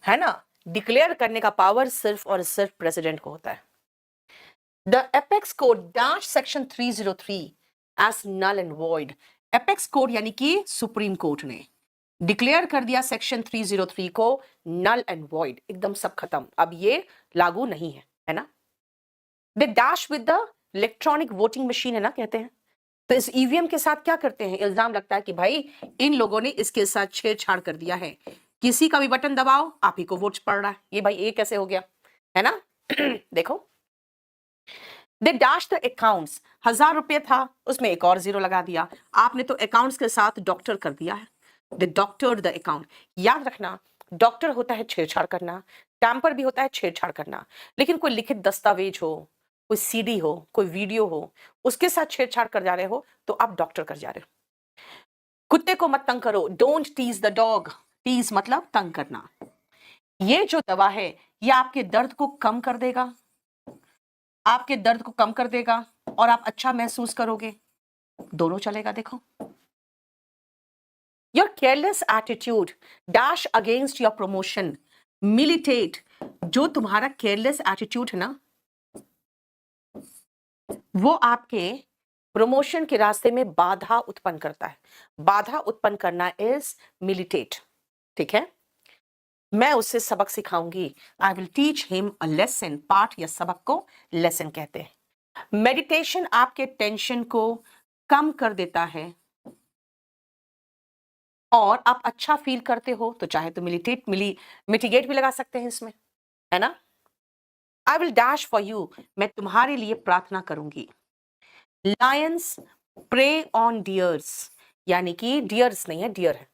है ना, डिक्लेयर करने का पावर सिर्फ और सिर्फ प्रेसिडेंट को होता है। The apex code dash section 303 as null and void. Apex code यानी कि सुप्रीम कोर्ट ने डिक्लेयर कर दिया सेक्शन 303 को नल एंड वॉइड, एकदम सब खत्म, अब ये लागू नहीं है ना। They dash with the electronic voting machine, है ना, कहते हैं। तो इस ईवीएम के साथ क्या करते हैं, इल्जाम लगता है कि भाई इन लोगों ने इसके साथ छेड़छाड़ कर दिया है, किसी का भी बटन दबाओ आप ही को वोट पड़ रहा है। ये भाई ये कैसे हो गया, है ना। देखो, दे डैश द अकाउंट्स, 1000 रुपये था उसमें एक और जीरो लगा दिया, आपने तो अकाउंट्स के साथ डॉक्टर कर दिया है। दे डॉक्टर द अकाउंट। याद रखना, डॉक्टर होता है छेड़छाड़ करना, टैम्पर भी होता है छेड़छाड़ करना, लेकिन कोई लिखित दस्तावेज हो, कोई सीडी हो, कोई वीडियो हो, उसके साथ छेड़छाड़ कर जा रहे हो तो आप डॉक्टर कर जा रहे हो। कुत्ते को मत तंग करो, don't tease the dog. Tease मतलब तंग करना। ये जो दवा है ये आपके दर्द को कम कर देगा, आपके दर्द को कम कर देगा और आप अच्छा महसूस करोगे, दोनों चलेगा। देखो, your careless attitude dash against your promotion. Militate, जो तुम्हारा केयरलेस एटीट्यूड है ना, वो आपके प्रमोशन के रास्ते में बाधा उत्पन्न करता है। बाधा उत्पन्न करना इज मिलिटेट, ठीक है। मैं उससे सबक सिखाऊंगी, I will teach him a lesson. पाठ या सबक को लेसन कहते हैं। मेडिटेशन आपके टेंशन को कम कर देता है और आप अच्छा फील करते हो, तो चाहे तो मिटिगेट भी लगा सकते हैं इसमें, है ना। I will dash for you, मैं तुम्हारे लिए प्रार्थना करूंगी। लायंस प्रे ऑन डियर्स, यानी कि डियर्स नहीं है, डियर है।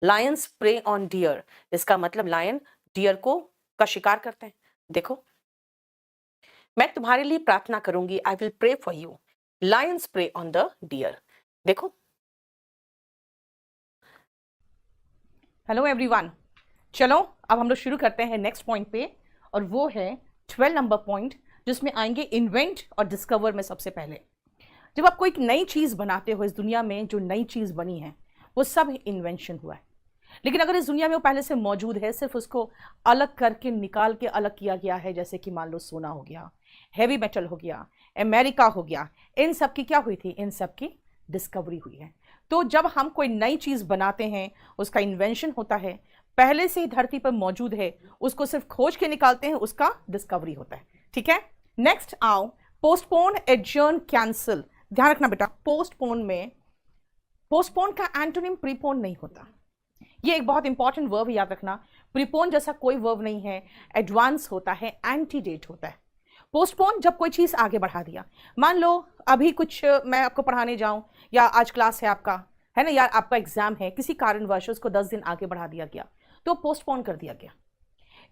लायंस प्रे ऑन डियर, इसका मतलब लायन डियर को का शिकार करते हैं। देखो, मैं तुम्हारे लिए प्रार्थना करूंगी, I will pray for you. Lions prey on the deer. देखो, हेलो एवरीवन, चलो अब हम लोग शुरू करते हैं नेक्स्ट पॉइंट पे, और वो है 12 नंबर पॉइंट, जिसमें आएंगे इन्वेंट और डिस्कवर में सबसे पहले। जब आप कोई नई चीज बनाते हो, इस दुनिया में जो नई चीज बनी है वो सब इन्वेंशन हुआ है। लेकिन अगर इस दुनिया में वो पहले से मौजूद है, सिर्फ उसको अलग करके निकाल के अलग किया गया है, जैसे कि मान लो सोना हो गया, हैवी मेटल हो गया, अमेरिका हो गया, इन सब की क्या हुई थी? इन सब की डिस्कवरी हुई है। तो जब हम कोई नई चीज बनाते हैं उसका इन्वेंशन होता है, पहले से ही धरती पर मौजूद है, उसको सिर्फ खोज के निकालते हैं, उसका डिस्कवरी होता है। ठीक है, नेक्स्ट आओ, पोस्टपोन, एडजर्न, कैंसिल। ध्यान रखना बेटा, पोस्टपोन में पोस्टपोन का एंटोनिम प्रीपोन नहीं होता। ये एक बहुत इंपॉर्टेंट वर्ब याद रखना, प्रीपोन जैसा कोई वर्ब नहीं है, एडवांस होता है, एंटीडेट होता है। पोस्टपोन जब कोई चीज आगे बढ़ा दिया, मान लो अभी कुछ मैं आपको पढ़ाने जाऊं, या आज क्लास है आपका, है ना, या आपका एग्जाम है, किसी कारणवश उसको 10 दिन आगे बढ़ा दिया गया, तो पोस्टपोन कर दिया गया।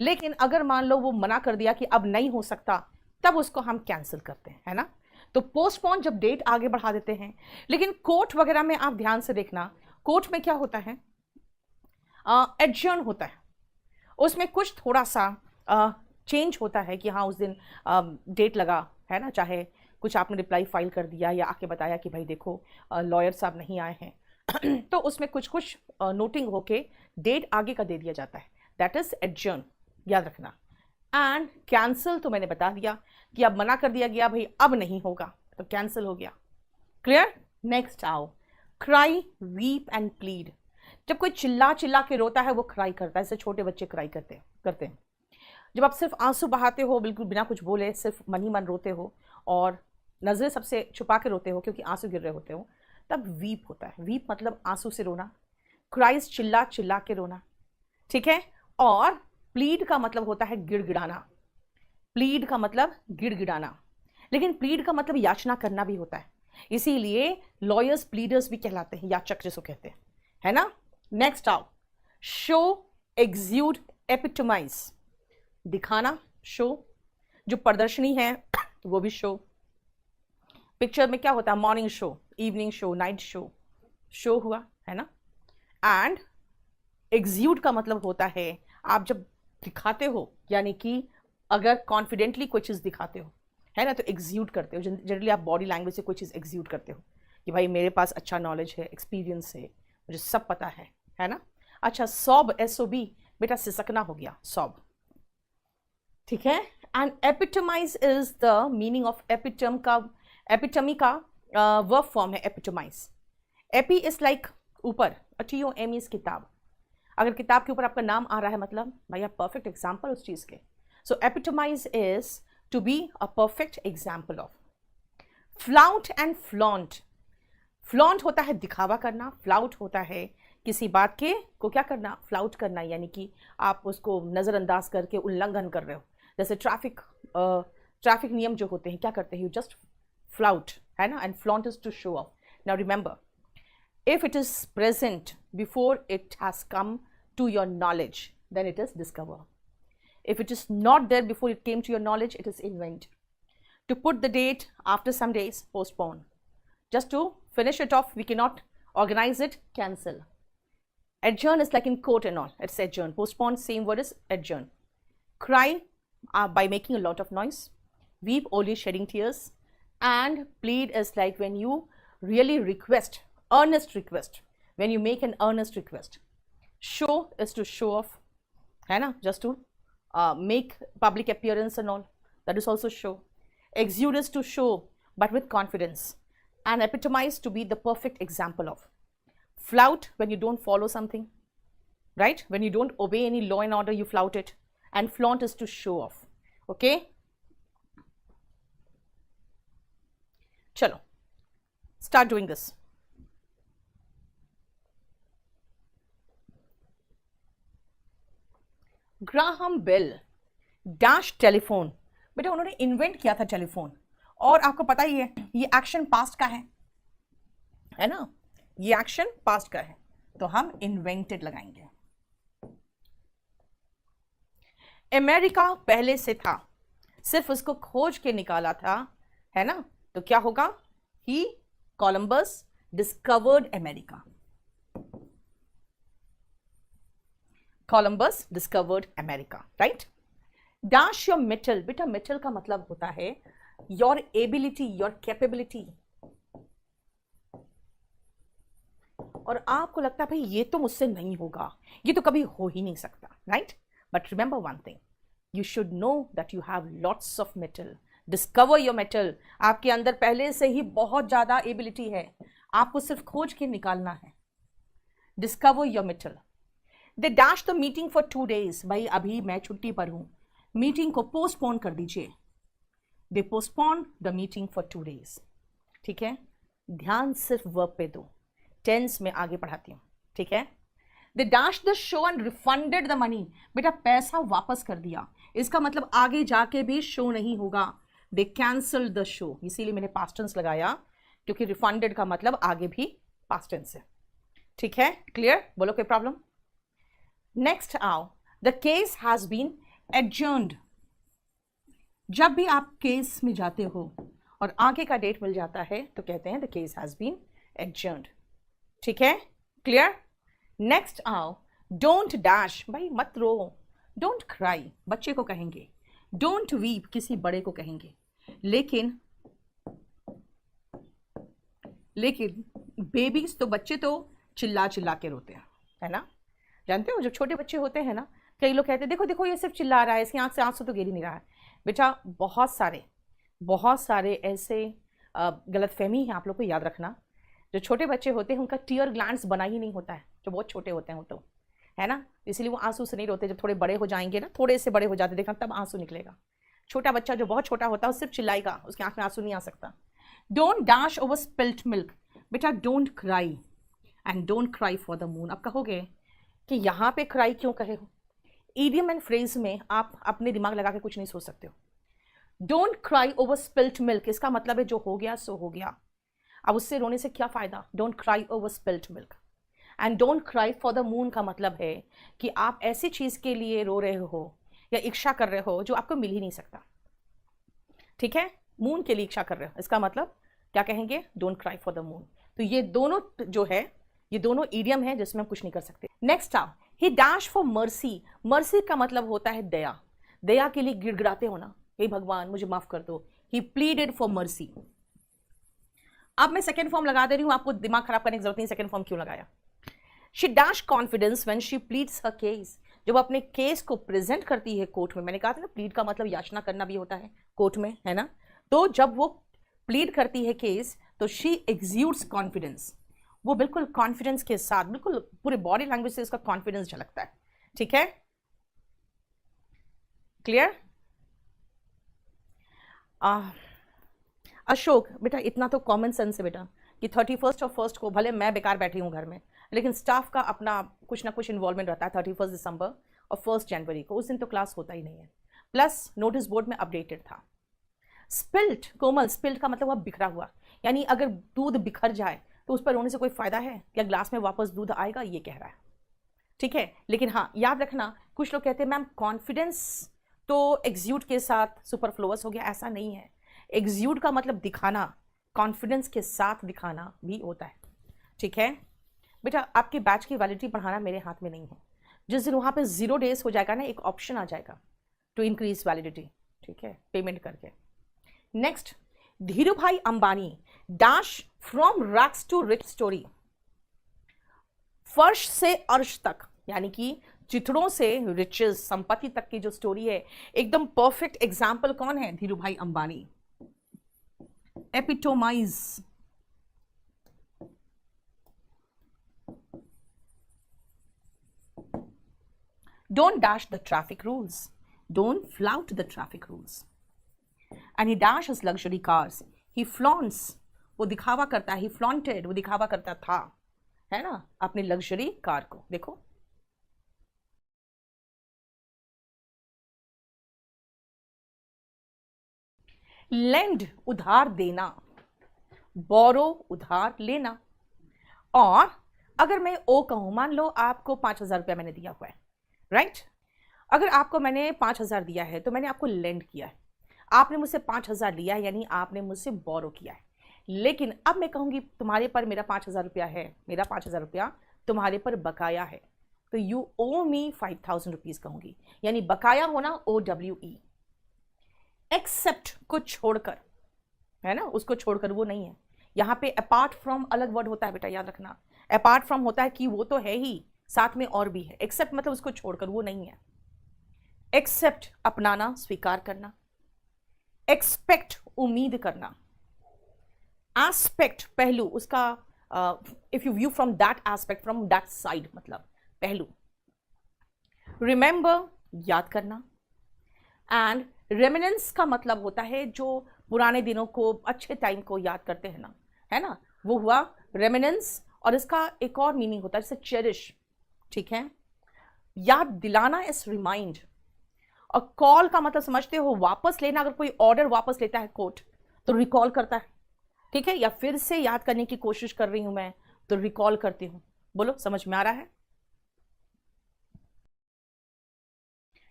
लेकिन अगर मान लो वो मना कर दिया कि अब नहीं हो सकता, तब उसको हम कैंसिल करते हैं, है ना। तो पोस्टपोन जब डेट आगे बढ़ा देते हैं। लेकिन कोर्ट वगैरह में आप ध्यान से देखना, कोर्ट में क्या होता है? एडजर्न होता है, उसमें कुछ थोड़ा सा चेंज होता है कि हाँ उस दिन डेट लगा, है ना, चाहे कुछ आपने रिप्लाई फाइल कर दिया या आके बताया कि भाई देखो लॉयर साहब नहीं आए हैं तो उसमें कुछ कुछ नोटिंग होके डेट आगे का दे दिया जाता है, दैट इज एडजर्न, याद रखना। एंड कैंसिल तो मैंने बता दिया कि अब मना कर दिया गया, भाई अब नहीं होगा, तो कैंसिल हो गया। क्लियर? नेक्स्ट आओ, क्राई, वीप एंड प्लीड। जब कोई चिल्ला चिल्ला के रोता है वो क्राई करता है, जैसे छोटे बच्चे क्राई करते हैं। जब आप सिर्फ आंसू बहाते हो, बिल्कुल बिना कुछ बोले, सिर्फ मन ही मन रोते हो और नजरें सबसे छुपा के रोते हो क्योंकि आंसू गिर रहे होते हो, तब वीप होता है। वीप मतलब आंसू से रोना, क्राइज चिल्ला चिल्ला के रोना, ठीक है। और प्लीड का मतलब होता है गिड़गिड़ाना, प्लीड का मतलब गिड़गिड़ाना, लेकिन प्लीड का मतलब याचना करना भी होता है, इसीलिए लॉयर्स प्लीडर्स भी कहलाते हैं, याचक जिसको कहते हैं, है ना। नेक्स्ट आओ, शो, एग्ज्यूड, एपिटमाइज। दिखाना, शो, जो प्रदर्शनी है वो भी शो। पिक्चर में क्या होता है? Morning show, evening show, night show, show हुआ, है ना। एंड एग्ज्यूड का मतलब होता है आप जब दिखाते हो, यानी कि अगर कॉन्फिडेंटली कोई चीज़ दिखाते हो, है ना, तो एग्ज्यूड करते हो। जनरली आप बॉडी लैंग्वेज से कोई चीज़ एग्ज्यूड करते हो कि भाई मेरे पास अच्छा नॉलेज है, एक्सपीरियंस है, मुझे सब पता है ना। अच्छा, सॉब, SOB, बेटा सिसकना हो गया, सॉब, ठीक है। And epitomise is the meaning of epitome का, एपिटमी का वर्ब फॉर्म है एपिटमाइज। एपी इज लाइक ऊपर, TOM इज किताब। अगर किताब के ऊपर आपका नाम आ रहा है मतलब भाई आप परफेक्ट एग्जाम्पल उस चीज के। So epitomise is to be a perfect example of. Flout and flaunt. Flaunt होता है दिखावा करना, फ्लाउट होता है किसी बात के को क्या करना? फ्लाउट करना, यानी कि आप उसको नज़रअंदाज करके उल्लंघन कर रहे हो। जैसे ट्रैफिक नियम जो होते हैं क्या करते हैं? यू जस्ट फ्लाउट, है ना। And flaunt is to show off. Now remember, if it is present before it has come to your knowledge, then it is discover. If it is not there before it came to your knowledge, it is invent. To put the date after some days, postpone. Just to finish it off, we cannot organize it, cancel. Adjourn is like in court and all, it's adjourn. Postpone, same word is adjourn. Cry by making a lot of noise. Weep, only shedding tears. And plead is like when you really request, earnest request, when you make an earnest request. Show is to show off, है ना, just to make public appearance and all, that is also show. Exude is to show but with confidence, and epitomize to be the perfect example of. Flout when you don't follow something, right? When you don't obey any law and order, you flout it. And flaunt is to show off. Okay, chalo, start doing this. Graham Bell dash telephone. बेटा उन्होंने invent किया था telephone, और आपको पता ही है ये action past का है ना, ये एक्शन पास्ट का है, तो हम इन्वेंटेड लगाएंगे। अमेरिका पहले से था, सिर्फ उसको खोज के निकाला था, है ना, तो क्या होगा? He, Columbus discovered America. Columbus discovered America, right? Dash your metal. बेटा metal का मतलब होता है your ability, your capability, और आपको लगता है भाई ये तो मुझसे नहीं होगा, ये तो कभी हो ही नहीं सकता, right? But remember one thing, you should know that you have lots of metal. Discover your metal. आपके अंदर पहले से ही बहुत ज़्यादा एबिलिटी है, आपको सिर्फ खोज के निकालना है। Discover your metal. They dash the meeting for 2 days। भाई अभी मैं छुट्टी पर हूँ, मीटिंग को पोस्टपोन कर दीजिए। They postpone the meeting for 2 days। ठीक है, ध्यान सिर्फ वर्ब पे दो, टेंस में आगे पढ़ाती हूँ, ठीक है? They dash the show and refunded the money. बेटा पैसा वापस कर दिया, इसका मतलब आगे जाके भी शो नहीं होगा। दे कैंसल द शो, इसीलिए मैंने पास्ट टेंस लगाया, क्योंकि रिफंडेड का मतलब आगे भी पास्ट टेंस है। ठीक है, क्लियर? बोलो कोई प्रॉब्लम? नेक्स्ट आओ, the case has been adjourned. जब भी आप केस में जाते हो और आगे का डेट मिल जाता है तो कहते हैं the case has been adjourned. ठीक है, क्लियर? नेक्स्ट आओ, डोंट डैश। भाई मत रो, डोंट क्राई बच्चे को कहेंगे, डोंट वीप किसी बड़े को कहेंगे। लेकिन बेबीज तो, बच्चे तो चिल्ला चिल्ला के रोते हैं, है ना? जानते हो, जब छोटे बच्चे होते हैं ना, कई लोग कहते हैं देखो देखो ये सिर्फ चिल्ला रहा है, इसकी आंख से आंसू तो गिर ही नहीं रहा है। बेटा बहुत सारे ऐसे गलतफहमी है, आप लोग को याद रखना। जो छोटे बच्चे होते हैं उनका टीयर ग्लैंड्स बना ही नहीं होता है, जो बहुत छोटे होते हैं वो तो, है ना? इसीलिए वो आंसू से नहीं रोते। जब थोड़े बड़े हो जाएंगे ना, थोड़े से बड़े हो जाते देखना, तब आंसू निकलेगा। छोटा बच्चा जो बहुत छोटा होता है वो सिर्फ चिल्लाएगा, उसकी आंख में आंसू नहीं आ सकता। Don't dash over spilt milk. बेटा don't cry and don't cry for the moon. अब कहोगे कि यहाँ पे क्राई क्यों कहे हो? ईडियम एंड फ्रेज में आप अपने दिमाग लगा के कुछ नहीं सोच सकते हो। Don't cry over spilt milk, इसका मतलब है जो हो गया सो हो गया, अब उससे रोने से क्या फायदा? Don't cry over spilt milk. And don't cry for the moon का मतलब है कि आप ऐसी चीज के लिए रो रहे हो या इच्छा कर रहे हो जो आपको मिल ही नहीं सकता। ठीक है, मून के लिए इच्छा कर रहे हो, इसका मतलब क्या कहेंगे? Don't cry for the moon. तो ये दोनों जो है, ये दोनों ईडियम है जिसमें हम कुछ नहीं कर सकते। नेक्स्ट आओ, ही डैश फॉर मर्सी। मर्सी का मतलब होता है दया, दया के लिए गिड़गिड़ाते हो ना, हे भगवान मुझे माफ कर दो। ही प्लीडेड फॉर मर्सी। अब मैं सेकेंड फॉर्म लगा दे रही हूं, आपको दिमाग खराब करने की जरूरत नहीं, सेकेंड फॉर्म क्यों लगाया। She dash confidence when she pleads her case. जब अपने केस को प्रेजेंट करती है कोर्ट में, मैंने कहा था ना प्लीड का मतलब याचना करना भी होता है कोर्ट में, है ना? तो जब वो प्लीड करती है केस तो शी एग्ज्यूड्स कॉन्फिडेंस, वो बिल्कुल कॉन्फिडेंस के साथ, बिल्कुल पूरे बॉडी लैंग्वेज से उसका कॉन्फिडेंस झलकता है। ठीक है, क्लियर? अशोक, बेटा इतना तो कॉमन सेंस है बेटा कि 31st और 1st को, भले मैं बेकार बैठी हूँ घर में, लेकिन स्टाफ का अपना कुछ ना कुछ इन्वॉल्वमेंट रहता है 31 दिसंबर और 1 जनवरी को, उस दिन तो क्लास होता ही नहीं है। प्लस नोटिस बोर्ड में अपडेटेड था। स्पिल्ट, कोमल, स्पिल्ट का मतलब हुआ बिखरा हुआ, यानी अगर दूध बिखर जाए तो उस पर रोने से कोई फायदा है क्या? ग्लास में वापस दूध आएगा, ये कह रहा है। ठीक है, लेकिन हाँ याद रखना, कुछ लोग कहते हैं मैम कॉन्फिडेंस तो एग्ज्यूड के साथ सुपरफ्लोअस हो गया, ऐसा नहीं है। एग्ज्यूड का मतलब दिखाना, कॉन्फिडेंस के साथ दिखाना भी होता है। ठीक है बेटा, आपके बैच की वैलिडिटी बढ़ाना मेरे हाथ में नहीं है। जिस दिन वहाँ पे 0 days हो जाएगा ना, एक ऑप्शन आ जाएगा टू इंक्रीज वैलिडिटी, ठीक है, पेमेंट करके। Next, Dhirubhai Ambani dash from rags to rich story. फर्श से अर्श तक, यानी कि चिथड़ों से रिचेस, संपत्ति तक की जो स्टोरी है, एकदम परफेक्ट एग्जाम्पल कौन है? धीरू भाई Ambani. एपिटोमाइज, don't dash the traffic rules, don't flout the traffic rules. And he dashes luxury cars, he flaunts, वो दिखावा करता है, he flaunted, वो दिखावा करता था, है ना, अपनी लग्जरी कार को। देखो lend, उधार देना, borrow, उधार लेना। और अगर मैं ओ कहूं, मान लो आपको 5,000 रुपया मैंने दिया हुआ है, राइट? अगर आपको मैंने 5,000 दिया है तो मैंने आपको लेंड किया है, आपने मुझसे 5,000 लिया है, यानी आपने मुझसे बोरो किया है। लेकिन अब मैं कहूंगी तुम्हारे पर मेरा 5,000 रुपया है, मेरा 5,000 रुपया तुम्हारे पर बकाया है, तो यू ओ मी 5,000 रुपीज कहूंगी, यानी बकाया होना OWE। एक्सेप्ट को छोड़कर, है ना, उसको छोड़कर वो नहीं है। यहाँ पे अपार्ट फ्रॉम अलग वर्ड होता है बेटा, याद रखना। अपार्ट फ्रॉम होता है कि वो तो है ही, साथ में और भी है। एक्सेप्ट मतलब उसको छोड़कर, वो नहीं है। एक्सेप्ट अपनाना, स्वीकार करना। एक्सपेक्ट उम्मीद करना। एस्पेक्ट पहलू, उसका if you view from that aspect, from that side, मतलब पहलू। रिमेंबर याद करना। एंड रेमिनेंस का मतलब होता है जो पुराने दिनों को, अच्छे टाइम को याद करते हैं ना, है ना, वो हुआ रेमिनेंस। और इसका एक और मीनिंग होता है जैसे चेरिश, ठीक है, याद दिलाना इज रिमाइंड। और कॉल का मतलब समझते हो, वापस लेना। अगर कोई ऑर्डर वापस लेता है कोर्ट तो रिकॉल करता है, ठीक है, या फिर से याद करने की कोशिश कर रही हूं मैं तो रिकॉल करती हूं। बोलो समझ में आ रहा है?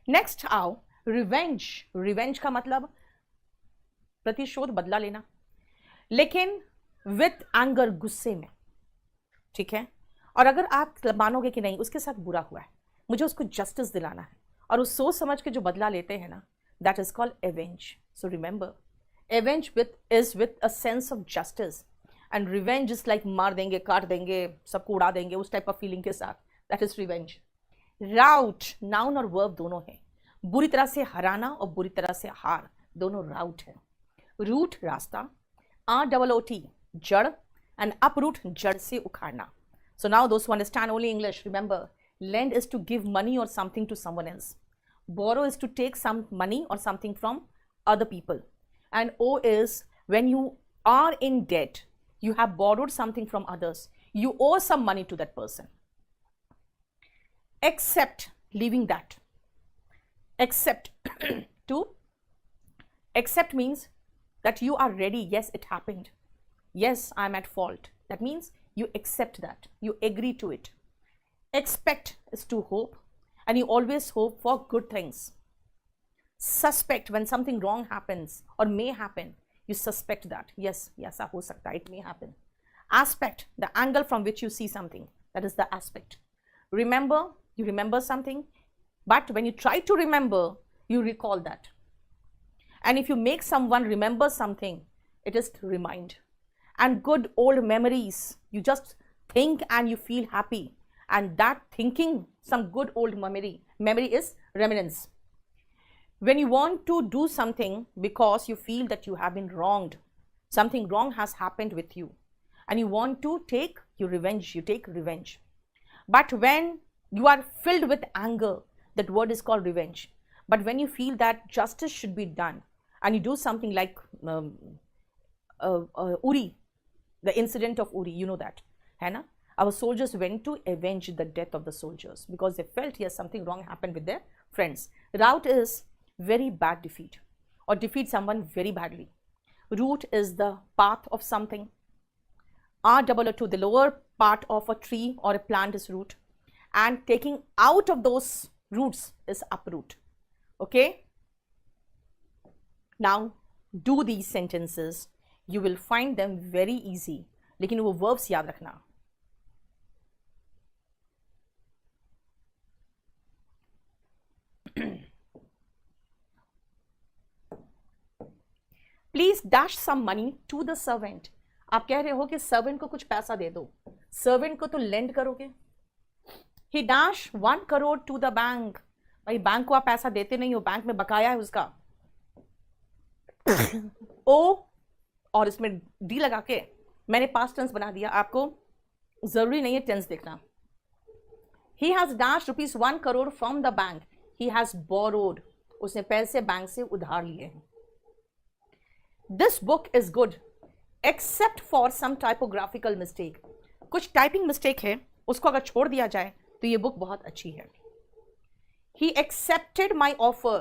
नेक्स्ट आओ रिवेंज। रिवेंज का मतलब प्रतिशोध, बदला लेना, लेकिन विथ एंगर, गुस्से में, ठीक है। और अगर आप मानोगे कि नहीं उसके साथ बुरा हुआ है, मुझे उसको जस्टिस दिलाना है, और उस सोच समझ के जो बदला लेते हैं ना, that is called avenge. So remember, avenge is with a sense of justice, and revenge is like मार देंगे, काट देंगे, सबको उड़ा देंगे, उस टाइप ऑफ फीलिंग के साथ, that is revenge. Route, noun और वर्ब दोनों है। बुरी तरह से हराना और बुरी तरह से हार, दोनों राउट है। रूट रास्ता, ROOT जड़, एंड अपरूट जड़ से उखाड़ना। So now those who understand only English, remember, lend is to give money or something to someone else. Borrow is to take some money or something from other people. And owe is when you are in debt, you have borrowed something from others, you owe some money to that person. Accept, leaving that. Accept to accept means that you are ready. Yes, it happened. Yes, I'm at fault. That means you accept that, you agree to it. Expect is to hope, and you always hope for good things. Suspect, when something wrong happens or may happen, you suspect that yes, ऐसा हो सकता है, it may happen. Aspect, the angle from which you see something, that is the aspect. Remember, you remember something, but when you try to remember, you recall that. And if you make someone remember something, it is to remind. And good old memories, you just think and you feel happy, and that thinking, some good old memory is reminiscence. When you want to do something because you feel that you have been wronged, something wrong has happened with you, and you want to take your revenge, you take revenge. But when you are filled with anger, that word is called revenge. But when you feel that justice should be done, and you do something like Uri, the incident of Uri, you know that, है ना? Our soldiers went to avenge the death of the soldiers because they felt yes, something wrong happened with their friends. Rout is very bad defeat, or defeat someone very badly. Root is the path of something. ROOT, the lower part of a tree or a plant is root, and taking out of those roots is uproot. Okay? Now do these sentences. You will find them very easy, लेकिन वो verbs याद रखना. Please dash some money to the servant. आप कह रहे हो कि servant को कुछ पैसा दे दो, सर्वेंट को तो लेंड करोगे. He dash 1 crore to the bank. भाई बैंक को आप पैसा देते नहीं हो, बैंक में बकाया है उसका. ओ और इसमें डी लगा के मैंने पास्ट टेंस बना दिया, आपको जरूरी नहीं है टेंस देखना. He has dashed ₹1 crore from the bank. He has borrowed. उसने पैसे बैंक से उधार लिए हैं. This book is good except for some typographical mistake. कुछ टाइपिंग मिस्टेक है, उसको अगर छोड़ दिया जाए तो ये बुक बहुत अच्छी है. He accepted my offer.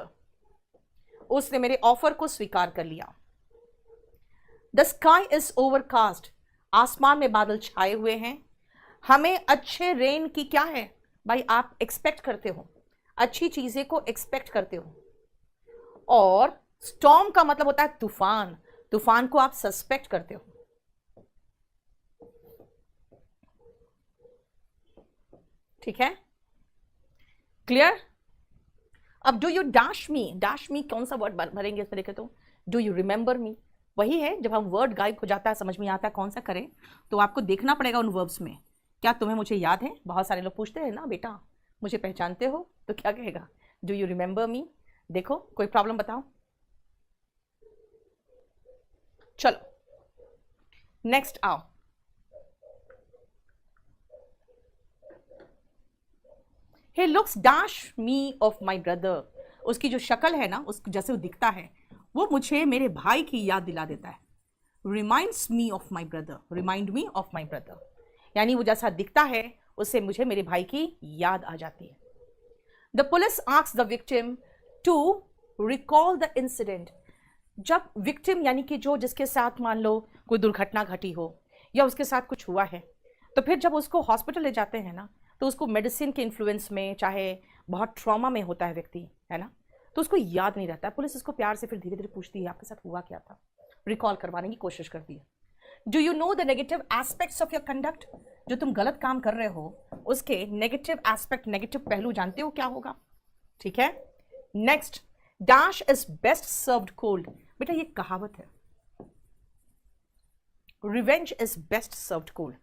उसने मेरे ऑफर को स्वीकार कर लिया. The sky is overcast. आसमान में बादल छाए हुए हैं. हमें अच्छे रेन की क्या है भाई, आप एक्सपेक्ट करते हो, अच्छी चीजें को एक्सपेक्ट करते हो. और स्टॉर्म का मतलब होता है तूफान, तूफान को आप सस्पेक्ट करते हो. ठीक है, क्लियर? अब do you dash me, dash मी कौन सा वर्ड भरेंगे इस तरीके? तो डू यू रिमेंबर मी, वही है. जब हम वर्ड गायब हो जाता है, समझ में आता है कौन सा करें, तो आपको देखना पड़ेगा उन वर्ब्स में क्या तुम्हें मुझे याद है? बहुत सारे लोग पूछते हैं ना, बेटा मुझे पहचानते हो? तो क्या कहेगा? Do you remember me? देखो कोई प्रॉब्लम बताओ। चलो नेक्स्ट आओ। He looks dash me of my brother. उसकी जो शक्ल है ना, उस जैसे वो दिखता है, वो मुझे मेरे भाई की याद दिला देता है। Reminds me of my brother, remind me of my brother, यानी वो जैसा दिखता है उससे मुझे मेरे भाई की याद आ जाती है। The police asks the victim to recall the incident. जब विक्टिम यानी कि जो जिसके साथ मान लो कोई दुर्घटना घटी हो या उसके साथ कुछ हुआ है, तो फिर जब उसको हॉस्पिटल ले जाते हैं ना, तो उसको मेडिसिन के इन्फ्लुएंस में, चाहे बहुत ट्रॉमा में होता है व्यक्ति, है ना, तो उसको याद नहीं रहता है। पुलिस इसको प्यार से फिर धीरे धीरे पूछती है आपके साथ हुआ क्या था, रिकॉल करवाने की कोशिश करती है। Do you know the negative aspects of your conduct? जो तुम गलत काम कर रहे हो उसके नेगेटिव एस्पेक्ट, नेगेटिव पहलू जानते हो क्या होगा? ठीक है। Next, dash is best served cold. बेटा ये कहावत है, revenge is best served cold.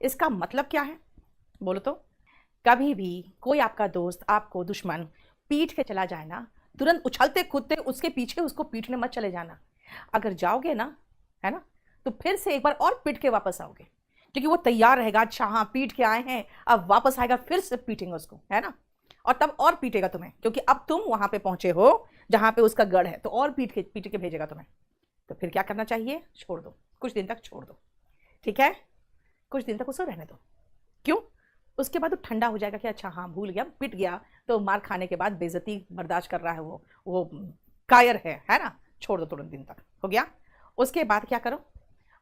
इसका मतलब क्या है बोलो तो? कभी भी कोई आपका दोस्त, आपको दुश्मन पीट के चला जाए ना, तुरंत उछलते कूदते उसके पीछे उसको पीटने मत चले जाना। अगर जाओगे ना, है ना, तो फिर से एक बार और पीट के वापस आओगे, क्योंकि वो तैयार रहेगा, अच्छा हाँ पीट के आए हैं, अब वापस आएगा, फिर से पीटेंगे उसको, है ना, और तब और पीटेगा तुम्हें, क्योंकि अब तुम वहां पे पहुंचे हो जहां पे उसका गढ़ है, तो और पीट के भेजेगा तुम्हें। तो फिर क्या करना चाहिए? छोड़ दो, कुछ दिन तक छोड़ दो, ठीक है, कुछ दिन तक उसको रहने दो। क्यों? उसके बाद वो ठंडा हो जाएगा कि अच्छा हाँ भूल गया, पिट गया, तो मार खाने के बाद बेइज्जती बर्दाश्त कर रहा है, वो कायर है ना, छोड़ दो तुरंत, दिन तक हो गया। उसके बाद क्या करो?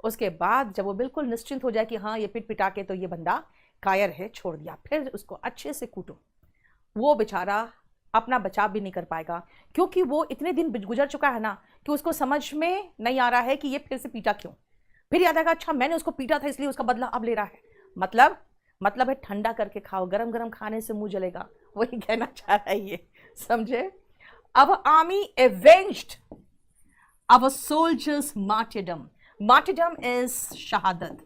उसके बाद जब वो बिल्कुल निश्चिंत हो जाए कि हाँ ये पिट पिटा के तो ये बंदा कायर है, छोड़ दिया, फिर उसको अच्छे से कूटो। वो बेचारा अपना बचाव भी नहीं कर पाएगा, क्योंकि वो इतने दिन गुजर चुका है ना कि उसको समझ में नहीं आ रहा है कि ये फिर से पीटा क्यों। फिर याद आएगा अच्छा मैंने उसको पीटा था इसलिए उसका बदला अब ले रहा है। मतलब है ठंडा करके खाओ, गरम गरम खाने से मुंह जलेगा, वही कहना चाह रहा है ये, समझे? Our army avenged our soldiers' martyrdom. Martyrdom is shahadat.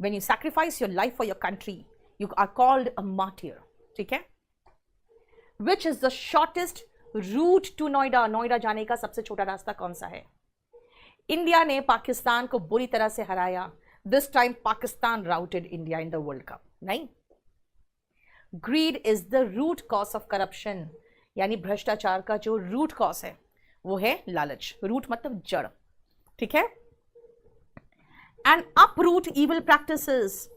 When you sacrifice your life for your country, you are called a martyr. ठीक है? Which is the shortest route to Noida? Noida जाने का सबसे छोटा रास्ता कौन सा है? इंडिया ने पाकिस्तान को बुरी तरह से हराया। This time Pakistan routed India in the World Cup. नहीं? Greed is the root cause of corruption. यानी भ्रष्टाचार का जो रूट कॉज है वो है लालच। रूट मतलब जड़, ठीक है। एंड अपरूट इविल प्रैक्टिसेस,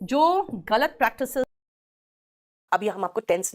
जो गलत प्रैक्टिसेस। अभी हम आपको टेंस नहीं